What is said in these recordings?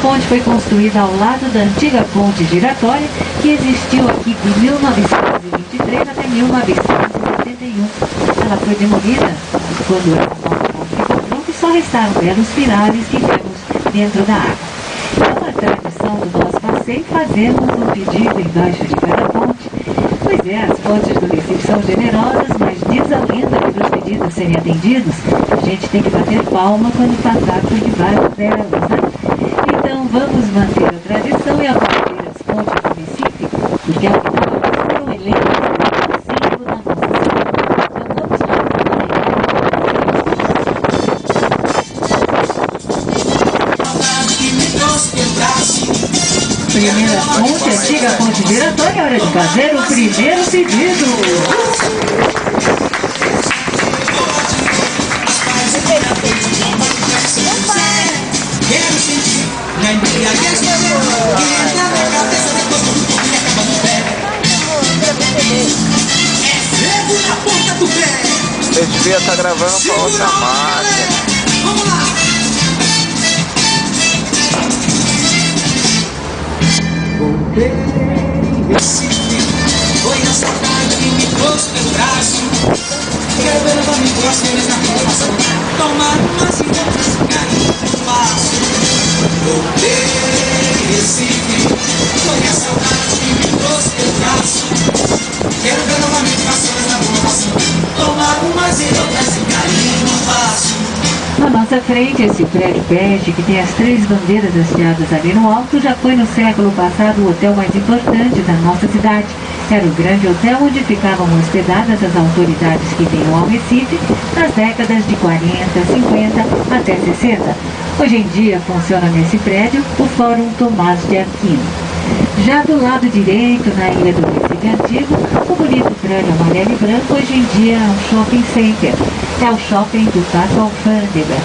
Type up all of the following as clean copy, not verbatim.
ponte foi construída ao lado da antiga ponte giratória que existiu aqui de 1923 até 1971. Ela foi demolida quando a nova ponte ficou pronta e só restaram belos pilares que vemos dentro da água. É uma tradição do nosso passeio fazermos um pedido embaixo de cada ponte. Pois é, as pontes do Recife são generosas, mas diz a lenda que para os pedidos serem atendidos, a gente tem que bater palma quando passar por debaixo delas, né? Então vamos manter a tradição e aplaudir as pontes do Recife, porque afinal elas foram eleitas como símbolo da nossa cidade. Então vamos lá. Primeira ponte, antiga ponte giratória, é hora de fazer o primeiro pedido. Quero sentir na embriaguez que entra na cabeça depois do corpo e acaba no pé. É cego na ponta do pé. Eu devia estar gravando pra outra marca. Vamos lá. Voltei em Recife, foi a saudade que me trouxe pelo braço. Quero ver novamente vocês na rua passando, tomar umas e outras carinhas no espaço. Voltei em Recife, foi a saudade que me trouxe pelo braço. Quero ver novamente vocês na rua passando, tomar umas e outras carinhas no espaço. Na nossa frente, esse prédio bege que tem as 3 bandeiras hasteadas ali no alto já foi no século passado o hotel mais importante da nossa cidade. Era o grande hotel onde ficavam hospedadas as autoridades que vinham ao Recife nas décadas de 40, 50 até 60. Hoje em dia funciona nesse prédio o Fórum Tomás de Aquino. Já do lado direito, na ilha do Recife Antigo, o bonito prédio amarelo e branco hoje em dia é um shopping center. É o shopping do Paço Alfândega.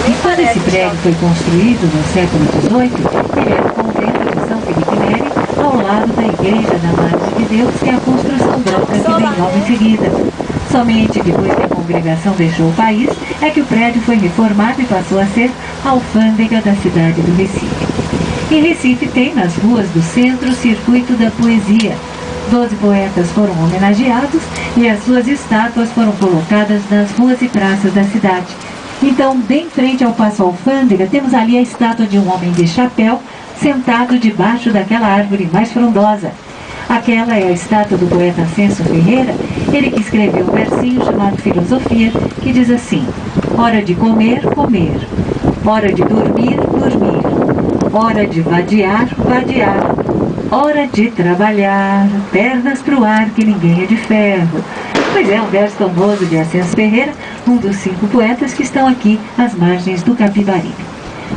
E quando esse prédio foi construído no século XVIII, ele era o convento de São Felipe Neri, ao lado da Igreja da Madre de Deus, que é a construção branca que vem logo em seguida. Somente depois que a congregação deixou o país, é que o prédio foi reformado e passou a ser a alfândega da cidade do Recife. Em Recife tem, nas ruas do centro, o Circuito da Poesia. 12 poetas foram homenageados e as suas estátuas foram colocadas nas ruas e praças da cidade. Então, bem frente ao Paço Alfândega, temos ali a estátua de um homem de chapéu sentado debaixo daquela árvore mais frondosa. Aquela é a estátua do poeta Censo Ferreira, ele que escreveu um versinho chamado Filosofia, que diz assim: hora de comer, comer, hora de dormir, dormir, hora de vadiar, vadiar, hora de trabalhar, pernas pro ar que ninguém é de ferro. Pois é, um verso famoso de Censo Ferreira, um dos 5 poetas que estão aqui às margens do Capibaribe.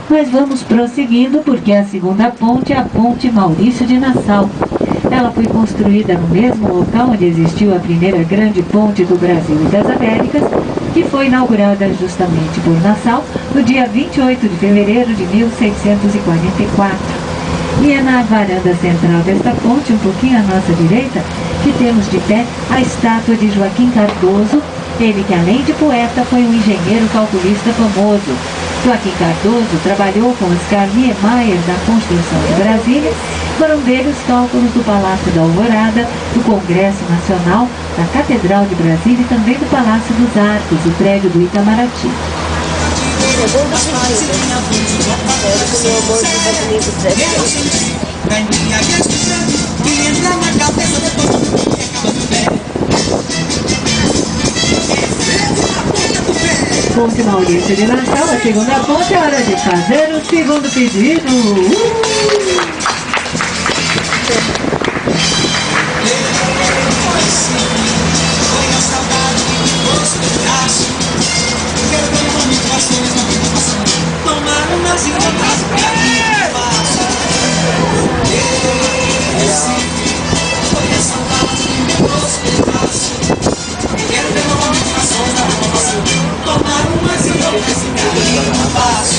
Mas vamos prosseguindo, porque a segunda ponte é a Ponte Maurício de Nassau. Ela foi construída no mesmo local onde existiu a primeira grande ponte do Brasil e das Américas, que foi inaugurada justamente por Nassau no dia 28 de fevereiro de 1644. E é na varanda central desta ponte, um pouquinho à nossa direita, que temos de pé a estátua de Joaquim Cardoso, ele que além de poeta foi um engenheiro calculista famoso. Joaquim Cardoso trabalhou com Oscar Niemeyer na construção de Brasília, foram dele os cálculos do Palácio da Alvorada, do Congresso Nacional, da Catedral de Brasília e também do Palácio dos Arcos, o prédio do Itamaraty. Ponte Maurício de Nassau, a segunda ponte, é hora de fazer o segundo pedido. Foi a saudade que me trouxe pelo braço. Quero ver novamente vocês na vida passando, tomar umas e outras carinhas no passo. Recife, foi a saudade que me trouxe pelo braço. Quero ver novamente vocês na vida passando, tomar umas e outras carinhas no passo.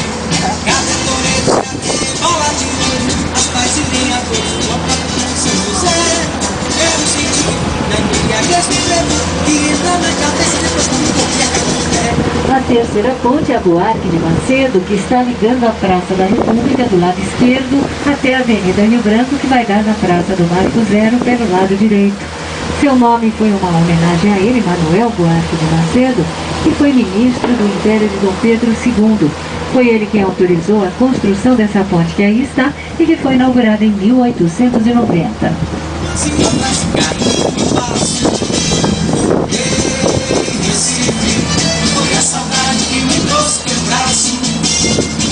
Cada Toreto já teve bola de ouro, as pais e linha todos, vão pra São José. terceira ponte é a Buarque de Macedo, que está ligando a Praça da República do lado esquerdo até a Avenida Rio Branco, que vai dar na Praça do Marco Zero pelo lado direito. Seu nome foi uma homenagem a ele, Manuel Buarque de Macedo, que foi ministro do Império de Dom Pedro II. Foi ele quem autorizou a construção dessa ponte que aí está e que foi inaugurada em 1890.